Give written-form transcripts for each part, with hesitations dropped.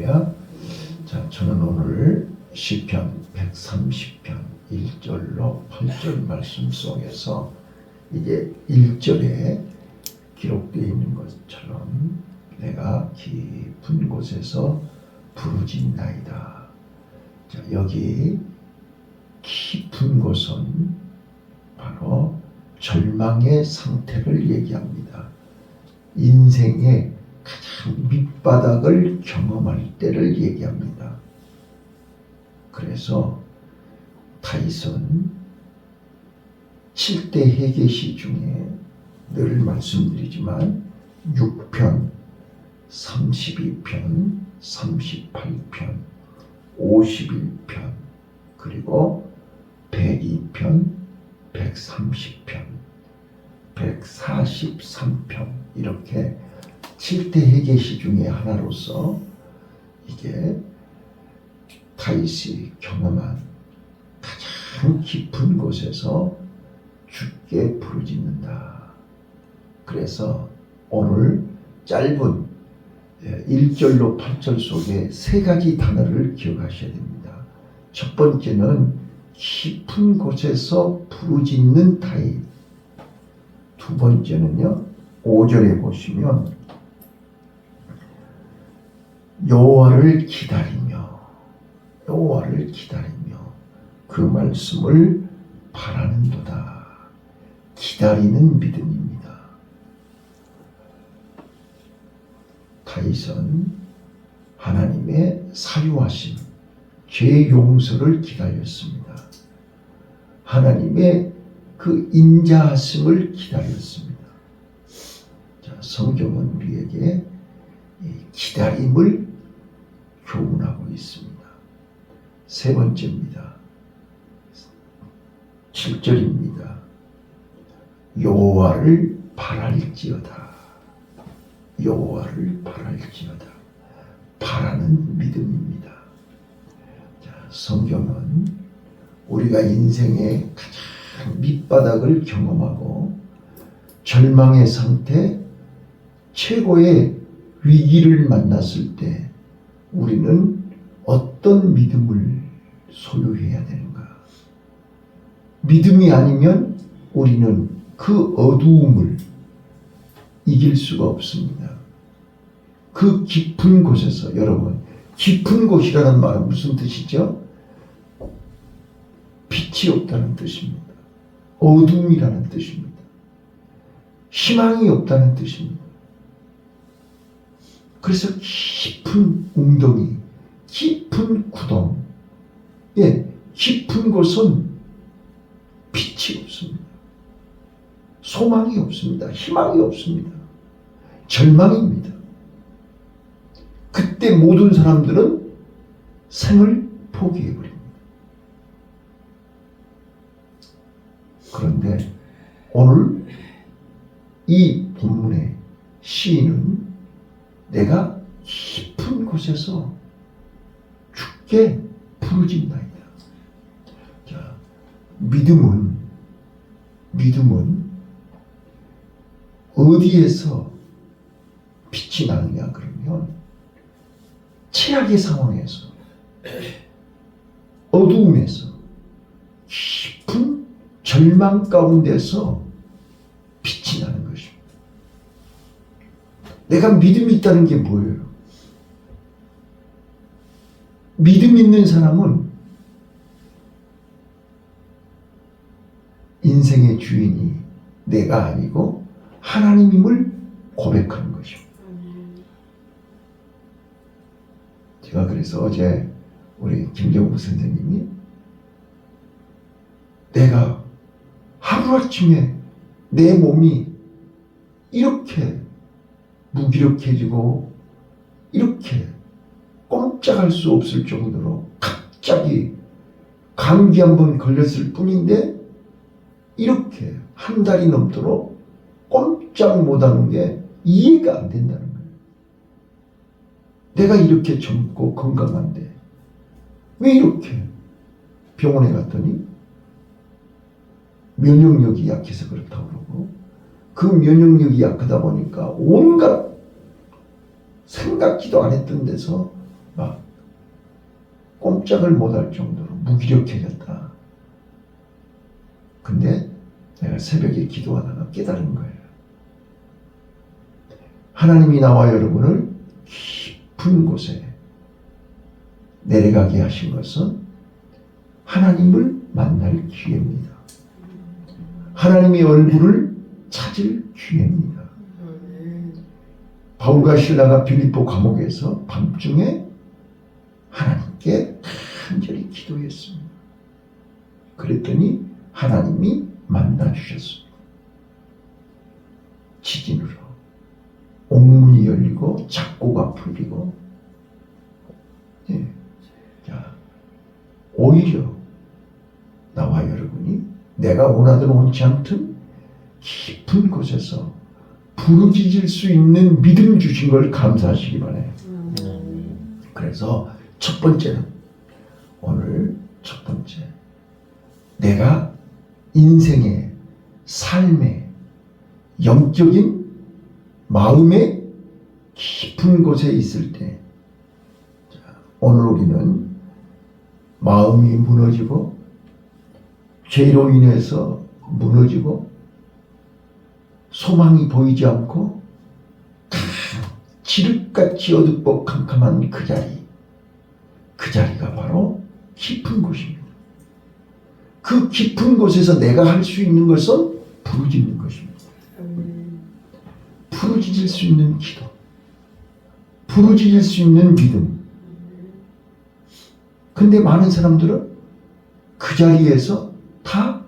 할렐루야. 자, 저는 오늘 시편 130편 1절로 8절 말씀 속에서 이제 1절에 기록되어 있는 것처럼 내가 깊은 곳에서 부르짖나이다. 자, 여기 깊은 곳은 바로 절망의 상태를 얘기합니다. 인생의 가장 밑바닥을 경험할 때를 얘기합니다. 그래서 다윗은 7대 회개시 중에 늘 말씀드리지만 6편, 32편, 38편, 51편, 그리고 102편, 130편, 143편 이렇게 7대 회개시 중에 하나로서 이게 다윗이 경험한 가장 깊은 곳에서 주께 부르짖는다. 그래서 오늘 짧은 1절로 8절 속에 세 가지 단어를 기억하셔야 됩니다. 첫 번째는 깊은 곳에서 부르짖는 다윗. 두 번째는요, 5절에 보시면 여호와를 기다리며 그 말씀을 바라는도다. 기다리는 믿음입니다. 다윗은 하나님의 사유하심, 죄 용서를 기다렸습니다. 하나님의 그 인자하심을 기다렸습니다. 자, 성경은 우리에게 기다림을 교훈하고 있습니다. 세 번째입니다. 7절입니다. 여호와를 바랄지어다. 여호와를 바랄지어다. 바라는 믿음입니다. 자, 성경은 우리가 인생의 가장 밑바닥을 경험하고 절망의 상태, 최고의 위기를 만났을 때 우리는 어떤 믿음을 소유해야 되는가? 믿음이 아니면 우리는 그 어두움을 이길 수가 없습니다. 그 깊은 곳에서, 여러분, 깊은 곳이라는 말은 무슨 뜻이죠? 빛이 없다는 뜻입니다. 어둠이라는 뜻입니다. 희망이 없다는 뜻입니다. 그래서 깊은 웅덩이, 깊은 구덩, 깊은 곳은 빛이 없습니다. 소망이 없습니다. 희망이 없습니다. 절망입니다. 그때 모든 사람들은 생을 포기해버립니다. 그런데 오늘 이 본문의 시인은 내가 깊은 곳에서 주께 부르짖나이다. 자, 믿음은 어디에서 빛이 나느냐 그러면 최악의 상황에서, 어두움에서, 깊은 절망 가운데서 빛이 나는 것입니다. 내가 믿음이 있다는 게 뭐예요? 믿음 있는 사람은 인생의 주인이 내가 아니고 하나님임을 고백하는 것입니다. 제가 그래서 어제 우리 김경우 선생님이 내가 하루아침에 내 몸이 이렇게 무기력해지고 이렇게 꼼짝할 수 없을 정도로 갑자기 감기 한번 걸렸을 뿐인데 이렇게 한 달이 넘도록 꼼짝 못하는 게 이해가 안 된다는 거예요. 내가 이렇게 젊고 건강한데 왜 이렇게? 병원에 갔더니 면역력이 약해서 그렇다고 그러고, 그 면역력이 약하다 보니까 온갖 생각지도 안 했던 데서 막 꼼짝을 못할 정도로 무기력해졌다. 근데 내가 새벽에 기도하다가 깨달은 거예요. 하나님이 나와 여러분을 깊은 곳에 내려가게 하신 것은 하나님을 만날 기회입니다. 하나님의 얼굴을 찾을 기회입니다. 바울과 실라가 빌립보 감옥에서 밤중에 하나님께 간절히 기도했습니다. 그랬더니 하나님이 만나주셨습니다. 지진으로 옥문이 열리고 작고가 풀리고, 네. 자, 오히려 나와 여러분이 내가 원하든 원치 않든 깊은 곳에서 부르짖을 수 있는 믿음 주신 걸 감사하시기 바라요. 그래서 첫 번째는, 오늘 첫 번째, 내가 인생의 삶의 영적인 마음의 깊은 곳에 있을 때, 오늘 우리는 마음이 무너지고 죄로 인해서 무너지고 소망이 보이지 않고 지륵같이 어둡고 캄캄한 그 자리가 바로 깊은 곳입니다. 그 깊은 곳에서 내가 할 수 있는 것은 부르짖는 것입니다. 부르짖을 수 있는 기도, 부르짖을 수 있는 믿음. 근데 많은 사람들은 그 자리에서 다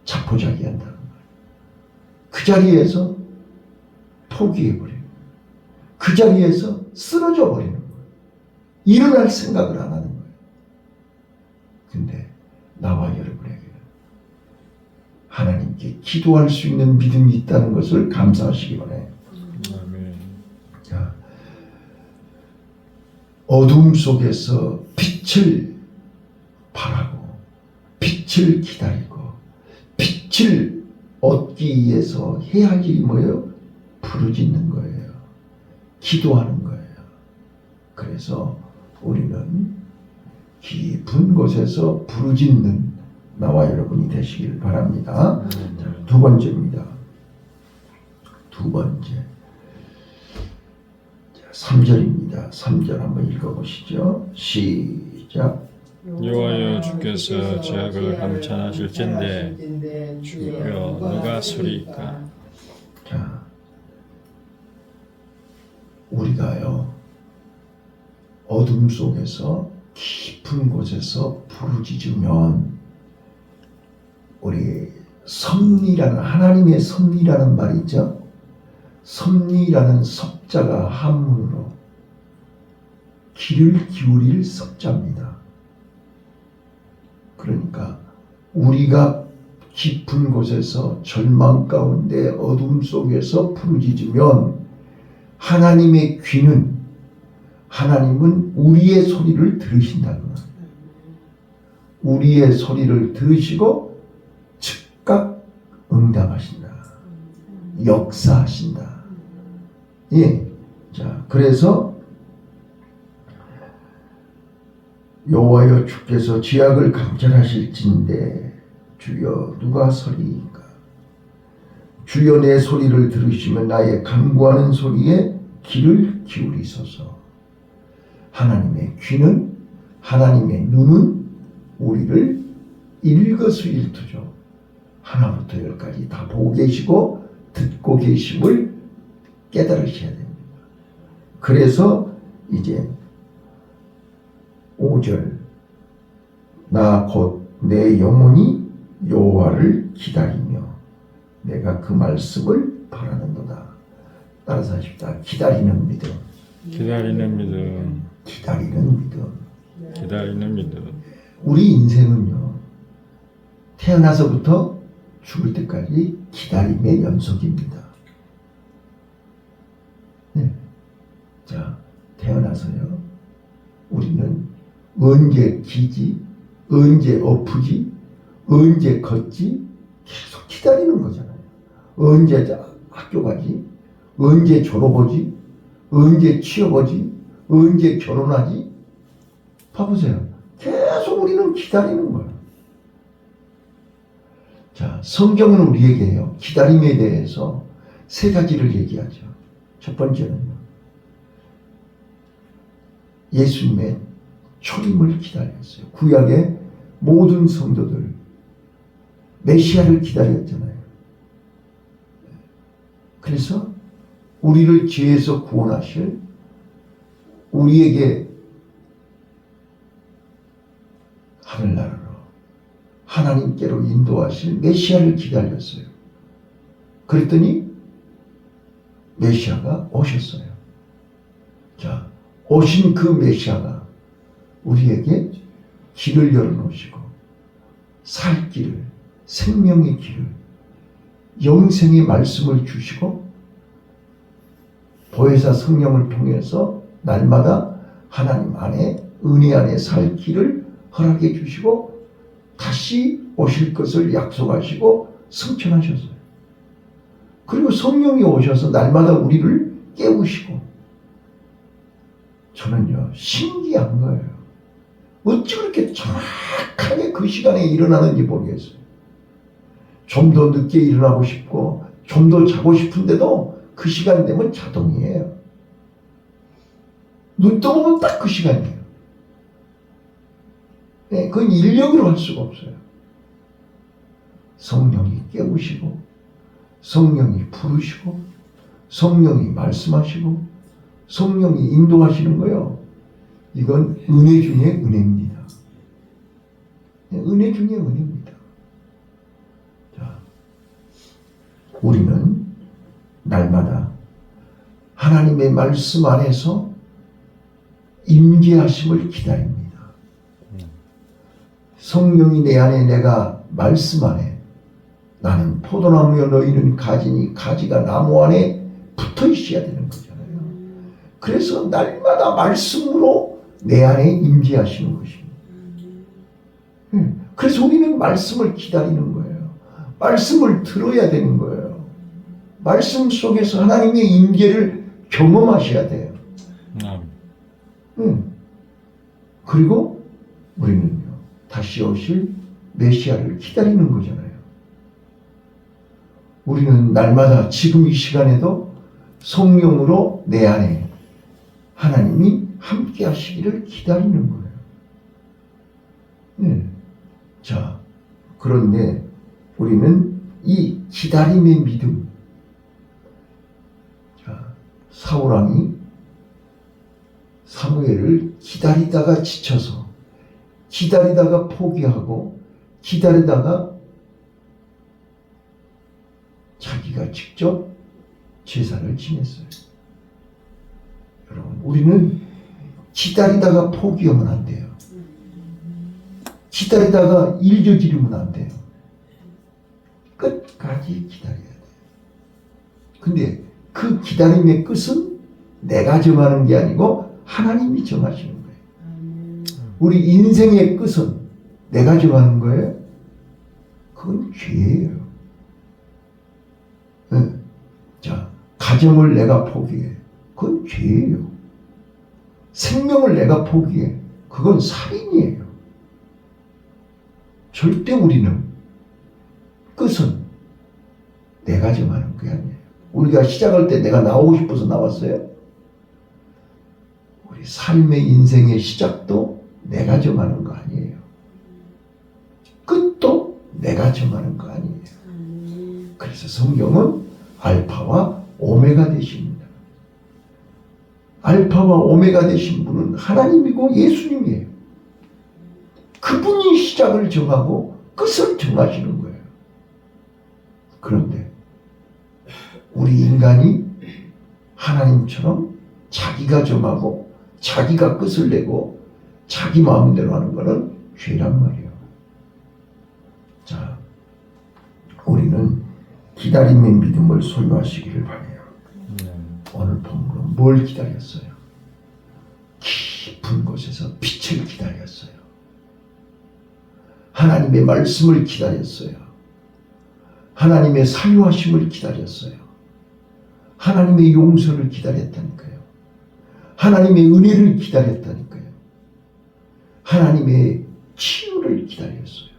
자포자기한다는 거예요. 그 자리에서 포기해버리는 거예요. 그 자리에서 쓰러져 버리는 거예요. 일어날 생각을 안 하는 거예요. 근데 나와 여러분에게는 하나님께 기도할 수 있는 믿음이 있다는 것을 감사하시기 바라요. 자, 어둠 속에서 빛을 바라고 빛을 기다리고 빛을 얻기 위해서 해야 할 일이 뭐예요? 부르짖는 거예요. 기도하는 거예요. 그래서 우리는 깊은 곳에서 부르짖는 나와 여러분이 되시길 바랍니다. 자, 두 번째입니다. 두 번째, 3절입니다. 3절 한번 읽어보시죠. 시작. 여호와여 주께서 죄악을 감찰하실진대 주여 누가 소리이까. 자, 우리가요 어둠 속에서 깊은 곳에서 부르짖으면 우리 섭리라는, 하나님의 섭리라는 말이 있죠. 섭리라는 섭자가 한문으로 귀를 기울일 섭자입니다. 그러니까 우리가 깊은 곳에서 절망 가운데 어둠 속에서 부르짖으면 하나님의 귀는, 하나님은 우리의 소리를 들으신다는 거예요. 우리의 소리를 들으시고 즉각 응답하신다. 역사하신다. 예. 자, 그래서 여호와여 주께서 죄악을 감찰하실진대 주여 누가 서리이까. 주여 내 소리를 들으시면 나의 간구하는 소리에 귀를 기울이소서. 하나님의 귀는, 하나님의 눈은 우리를 일거수일투족 하나부터 열까지 다 보고 계시고 듣고 계심을 깨달으셔야 됩니다. 그래서 이제 5절, 나 곧 내 영혼이 여호와를 기다리며 내가 그 말씀을 바라는도다. 따라서 하십시다. 기다리는 믿음. 기다리는 믿음. 기다리는 믿음. 기다리는 믿음. 우리 인생은요 태어나서부터 죽을 때까지 기다림의 연속입니다. 네. 자, 태어나서요 우리는 언제 기지, 언제 엎으지, 언제 걷지 계속 기다리는 거잖아요. 언제 학교 가지, 언제 졸업하지, 언제 취업하지, 언제 결혼하지? 봐보세요. 계속 우리는 기다리는 거예요. 자, 성경은 우리에게요, 기다림에 대해서 세 가지를 얘기하죠. 첫 번째는요, 예수님의 초림을 기다렸어요. 구약의 모든 성도들 메시아를 기다렸잖아요. 그래서 우리를 죄에서 구원하실, 우리에게 하늘나라로 하나님께로 인도하실 메시아를 기다렸어요. 그랬더니 메시아가 오셨어요. 자, 오신 그 메시아가 우리에게 길을 열어놓으시고 살 길을, 생명의 길을, 영생의 말씀을 주시고 보혜사 성령을 통해서 날마다 하나님 안에, 은혜 안에 살 길을 허락해 주시고 다시 오실 것을 약속하시고 성천하셨어요. 그리고 성령이 오셔서 날마다 우리를 깨우시고, 저는요, 신기한 거예요. 어찌 그렇게 정확하게 그 시간에 일어나는지 모르겠어요. 좀 더 늦게 일어나고 싶고 좀 더 자고 싶은데도 그 시간 되면 자동이에요. 눈 떠보면 딱 그 시간이에요. 네, 그건 인력으로 할 수가 없어요. 성령이 깨우시고, 성령이 부르시고, 성령이 말씀하시고, 성령이 인도하시는 거예요. 이건 은혜 중에 은혜입니다. 네, 은혜 중에 은혜입니다. 자, 우리는 날마다 하나님의 말씀 안에서 임재하심을 기다립니다. 성령이 내 안에, 내가 말씀 안에, 나는 포도나무여 너희는 가지니 가지가 나무 안에 붙어 있어야 되는 거잖아요. 그래서 날마다 말씀으로 내 안에 임재하시는 것입니다. 그래서 우리는 말씀을 기다리는 거예요. 말씀을 들어야 되는 거예요. 말씀 속에서 하나님의 임재를 경험하셔야 돼요. 그리고 우리는요, 다시 오실 메시아를 기다리는 거잖아요. 우리는 날마다 지금 이 시간에도 성령으로 내 안에 하나님이 함께 하시기를 기다리는 거예요. 자, 그런데 우리는 이 기다림의 믿음, 자, 사울왕이 사무엘을 기다리다가 지쳐서, 기다리다가 포기하고, 기다리다가 자기가 직접 제사를 지냈어요. 여러분, 우리는 기다리다가 포기하면 안 돼요. 기다리다가 일저지르면 안 돼요. 끝까지 기다려야 돼요. 근데 그 기다림의 끝은 내가 정하는 게 아니고 하나님이 정하시는 거예요. 우리 인생의 끝은 내가 정하는 거예요? 그건 죄예요. 자, 가정을 내가 포기해. 그건 죄예요. 생명을 내가 포기해. 그건 살인이에요. 절대 우리는 끝은 내가 정하는 게 아니에요. 우리가 시작할 때 내가 나오고 싶어서 나왔어요? 우리 삶의 인생의 시작도 내가 정하는 거 아니에요. 끝도 내가 정하는 거 아니에요. 그래서 성경은 알파와 오메가 되십니다. 알파와 오메가 되신 분은 하나님이고 예수님이에요. 그분이 시작을 정하고 끝을 정하시는 거예요. 그런데 우리 인간이 하나님처럼 자기가 정하고 자기가 끝을 내고 자기 마음대로 하는 것은 죄란 말이에요. 자, 우리는 기다림의 믿음을 소유하시기를 바라요. 오늘 본문은 뭘 기다렸어요? 깊은 곳에서 빛을 기다렸어요. 하나님의 말씀을 기다렸어요. 하나님의 사유하심을 기다렸어요. 하나님의 용서를 기다렸다니까요. 하나님의 은혜를 기다렸다니까요. 하나님의 치유를 기다렸어요.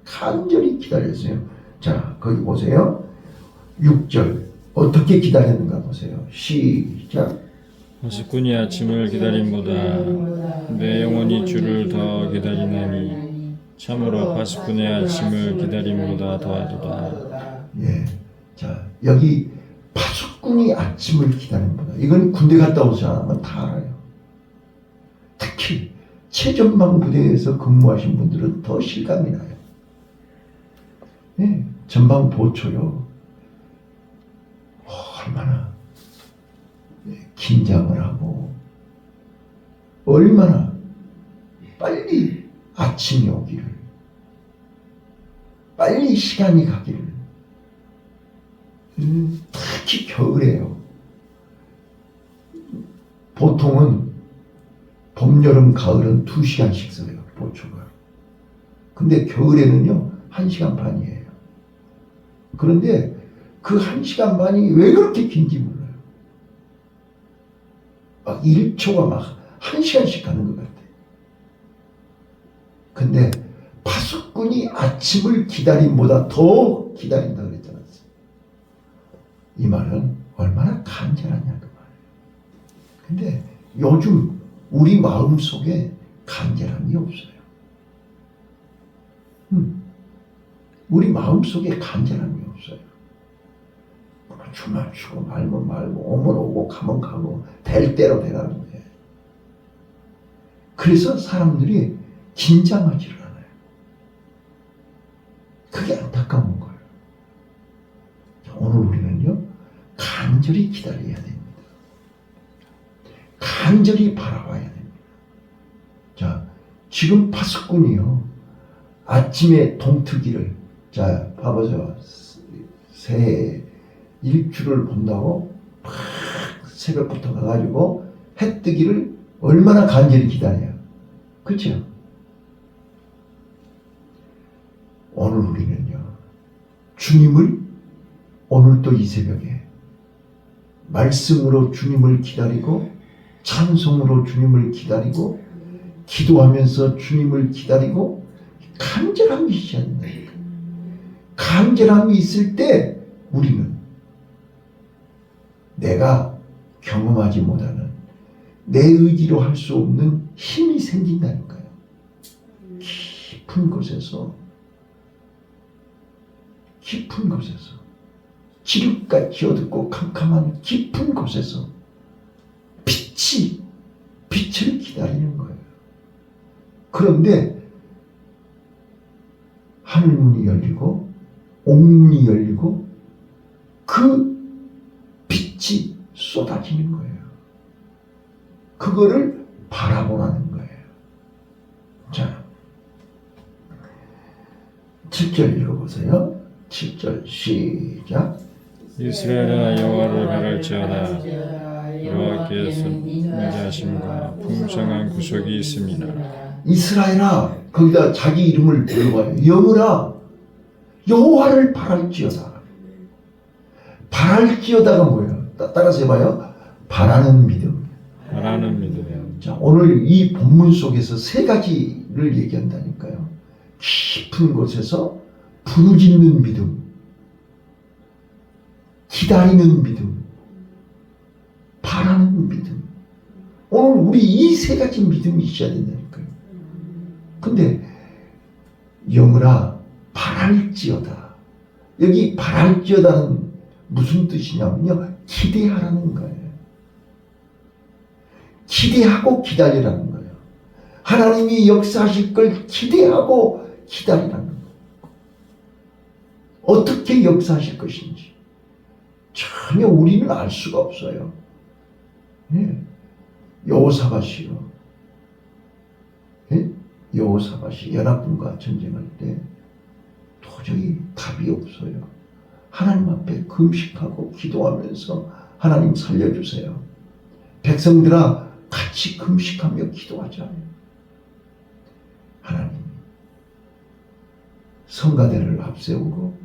간절히 기다렸어요. 자, 거기 보세요. 6절 어떻게 기다렸는가 보세요. 시작. 파수꾼이 아침을 기다림보다 내 영혼이 주를 더 기다리나니 참으로 파수꾼의 아침을 기다림보다 더하도다. 예. 자, 여기 파수꾼이 아침을 기다림보다, 이건 군대 갔다 오지 않으면 다 알아요. 특히 최전방 부대에서 근무하신 분들은 더 실감이 나요. 예. 전방 보초요. 얼마나 긴장을 하고 얼마나 빨리 아침이 오기를, 빨리 시간이 가기를. 특히 겨울에요. 보통은 봄, 여름, 가을은 2시간씩 써요, 보초가. 근데 겨울에는요 1시간 반이에요. 그런데 그 1시간 반이 왜 그렇게 긴지 몰라요. 막 1초가 막 1시간씩 가는 것 같아요. 근데 파수꾼이 아침을 기다림보다 더 기다린다 그랬지 않았어요. 이 말은 얼마나 간절하냐 그 말이에요. 근데 요즘 우리 마음속에 간절함이 없어요. 우리 마음속에 간절함이 없어요. 주말 주고 말면 말고 오면 오고 가면 가고 될 대로 되라는 거예요. 그래서 사람들이 긴장하지를 않아요. 그게 안타까운 거예요. 오늘 우리는요 간절히 기다려야 됩니다. 간절히 바라봐야 됩니다. 자, 지금 파수꾼이요 아침에 동트기를, 자 봐보죠. 새해 일출을 본다고 막 새벽부터 가가지고 해 뜨기를 얼마나 간절히 기다려요. 그렇죠? 오늘 우리는요 주님을 오늘도 이 새벽에 말씀으로 주님을 기다리고 찬송으로 주님을 기다리고 기도하면서 주님을 기다리고 간절함이 있어야 된다니까. 간절함이 있을 때 우리는 내가 경험하지 못하는 내 의지로 할 수 없는 힘이 생긴다니까요. 깊은 곳에서 지륵같이 어둡고 캄캄한 깊은 곳에서 빛을 기다리는 거예요. 그런데 하늘문이 열리고 옥문이 열리고 그 빛이 쏟아지는 거예요. 그거를 바라보라는 거예요. 자, 7절 읽어보세요. 7절 시작. 이스라엘아 여호와를 바랄지어다. 여호와께서 인자하심과 풍성한 구속이 있음이라. 이스라엘아, 거기다 자기 이름을 불러봐요. 영으라 여호와를 바랄지어다. 바랄지어다가 뭐예요? 따라서 해봐요. 바라는 믿음. 바라는 믿음. 자, 오늘 이 본문 속에서 세 가지를 얘기한다니까요. 깊은 곳에서 부르짖는 믿음, 기다리는 믿음, 바라는 믿음. 오늘 우리 이 세 가지 믿음이 있어야 된다니까요. 근데 영으라 바랄지어다. 여기 바랄지어다는 무슨 뜻이냐면요, 기대하라는 거예요. 기대하고 기다리라는 거예요. 하나님이 역사하실 걸 기대하고 기다리라는 거예요. 어떻게 역사하실 것인지 전혀 우리는 알 수가 없어요. 예. 여호사밧이요. 예? 여호사밧이 연합군과 전쟁할 때 도저히 답이 없어요. 하나님 앞에 금식하고 기도하면서 하나님 살려주세요. 백성들아 같이 금식하며 기도하자. 하나님 성가대를 앞세우고,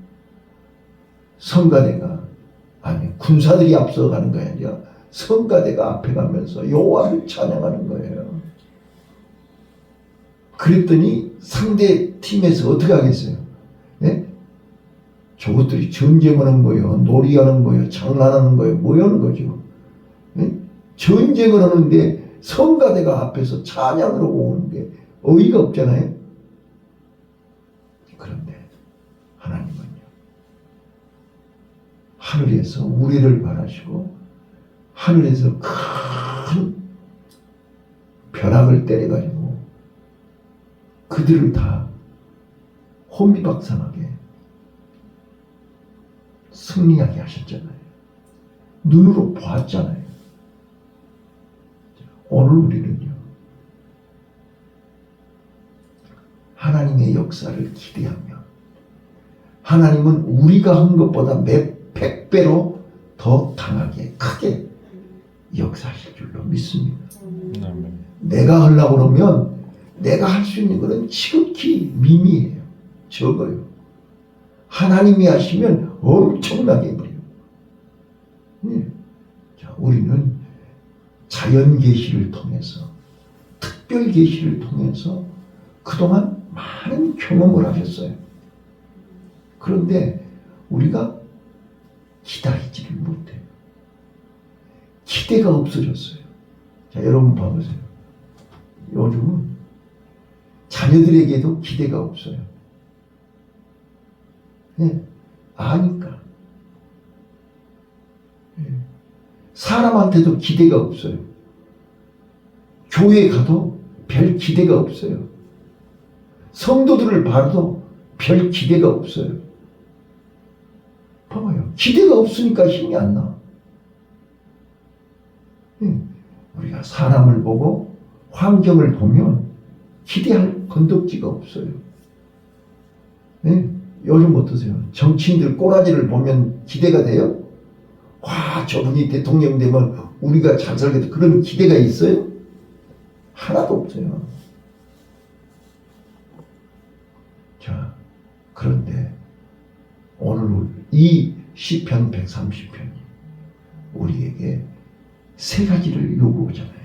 성가대가 아니 군사들이 앞서가는 게 아니라 성가대가 앞에 가면서 여호와를 찬양하는 거예요. 그랬더니 상대 팀에서 어떻게 하겠어요? 예? 저것들이 전쟁하는 거예요, 놀이하는 거예요, 장난하는 거예요, 뭐 하는 거죠? 예? 전쟁을 하는데 성가대가 앞에서 찬양을 하고 오는데 어이가 없잖아요. 그런데 하나님은요, 하늘에서 우리를 바라시고 하늘에서 큰 벼락을 때려가지고 그들을 다 혼비박산하게 승리하게 하셨잖아요. 눈으로 보았잖아요. 오늘 우리는요, 하나님의 역사를 기대하며 하나님은 우리가 한 것보다 몇 백배로 더 강하게 크게 역사하실 줄로 믿습니다. 아멘. 내가 하려고 그러면 내가 할 수 있는 것은 지극히 미미해요. 적어요. 하나님이 하시면 엄청나게 버려요. 네. 자, 우리는 자연 계시를 통해서, 특별 계시를 통해서 그동안 많은 경험을 하셨어요. 그런데 우리가 기다리지를 못해요. 기대가 없어졌어요. 자, 여러분 봐보세요. 요즘은 자녀들에게도 기대가 없어요. 네, 아니까. 네. 사람한테도 기대가 없어요. 교회 가도 별 기대가 없어요. 성도들을 봐도 별 기대가 없어요. 봐봐요. 기대가 없으니까 힘이 안 나. 네. 우리가 사람을 보고 환경을 보면 기대할 건덕지가 없어요. 네? 요즘 어떠세요? 정치인들 꼬라지를 보면 기대가 돼요? 와, 저분이 대통령 되면 우리가 잘 살겠다. 그런 기대가 있어요? 하나도 없어요. 자, 그런데 오늘 이 시편 130편이 우리에게 세 가지를 요구하잖아요.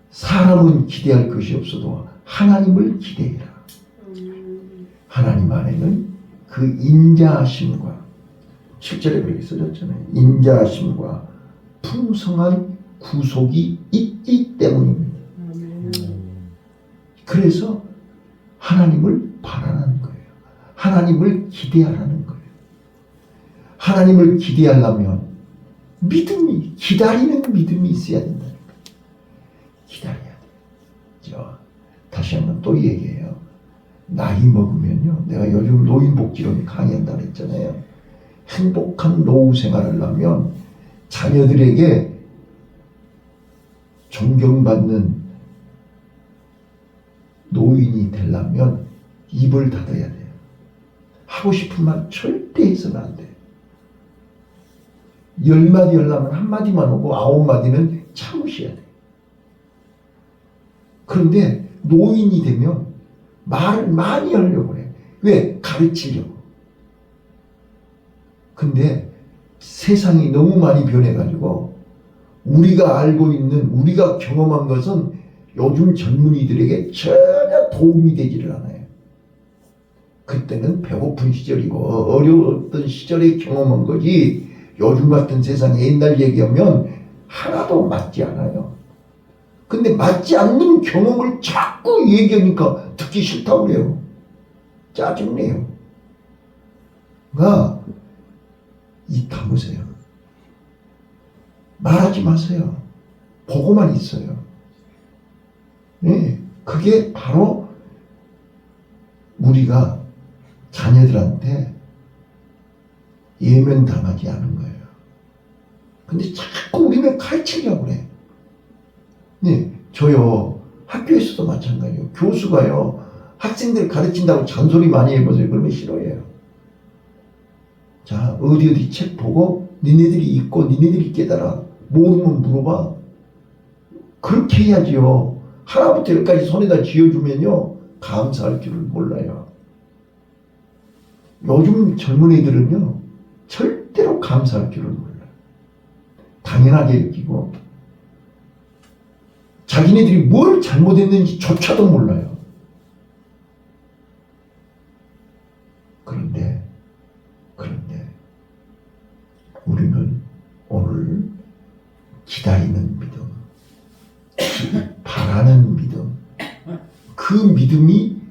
사람은 기대할 것이 없어도 하나님을 기대해라. 하나님 안에는 그 인자하심과 7절에 그렇게 써졌잖아요. 인자하심과 풍성한 구속이 있기 때문입니다. 그래서 하나님을 바라는 거예요. 하나님을 기대하라는 거예요. 하나님을 기대하려면 믿음이, 기다리는 믿음이 있어야 된다니까. 기다려야 돼요. 다시 한번 또 얘기해요. 나이 먹으면요, 내가 요즘 노인복지론 강의한다 그랬잖아요. 행복한 노후 생활을 하면 자녀들에게 존경받는 노인이 되려면 입을 닫아야 돼요. 하고 싶은 말 절대 해서는 안 돼요. 10마디 하려면 한마디만 하고 9마디는 참으셔야 돼요. 그런데 노인이 되면 말을 많이 하려고 해. 왜? 가르치려고. 근데 세상이 너무 많이 변해가지고 우리가 알고 있는, 우리가 경험한 것은 요즘 젊은이들에게 전혀 도움이 되지를 않아요. 그때는 배고픈 시절이고 어려웠던 시절에 경험한 거지 요즘 같은 세상에 옛날 얘기하면 하나도 맞지 않아요. 근데 맞지 않는 경험을 자꾸 얘기하니까 듣기 싫다고 그래요. 짜증내요. 그러니까 입 다무세요. 말하지 마세요. 보고만 있어요. 네, 그게 바로 우리가 자녀들한테 예면당하지 않은 거예요. 근데 자꾸 우리는 가르치려고 그래. 네, 저요, 학교에서도 마찬가지예요. 교수가요, 학생들 가르친다고 잔소리 많이 해보세요. 그러면 싫어해요. 자, 어디 책 보고 니네들이 읽고 니네들이 깨달아. 모르면 물어봐. 그렇게 해야지요. 하나부터 열까지 손에다 쥐어주면요, 감사할 줄을 몰라요. 요즘 젊은 애들은요, 절대로 감사할 줄을 몰라요. 당연하게 여기고 자기네들이 뭘 잘못했는지조차도 몰라요. 그런데 우리는 오늘 기다리는 믿음, 바라는 믿음, 그 믿음이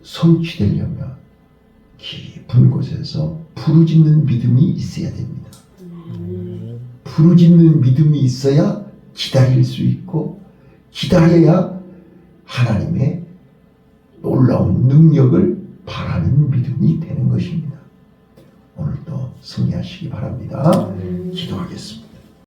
성취되려면 깊은 곳에서 부르짖는 믿음이 있어야 됩니다. 부르짖는 믿음이 있어야 기다릴 수 있고, 기다려야 하나님의 놀라운 능력을 바라는 믿음이 되는 것입니다. 오늘도 승리하시기 바랍니다. 기도하겠습니다.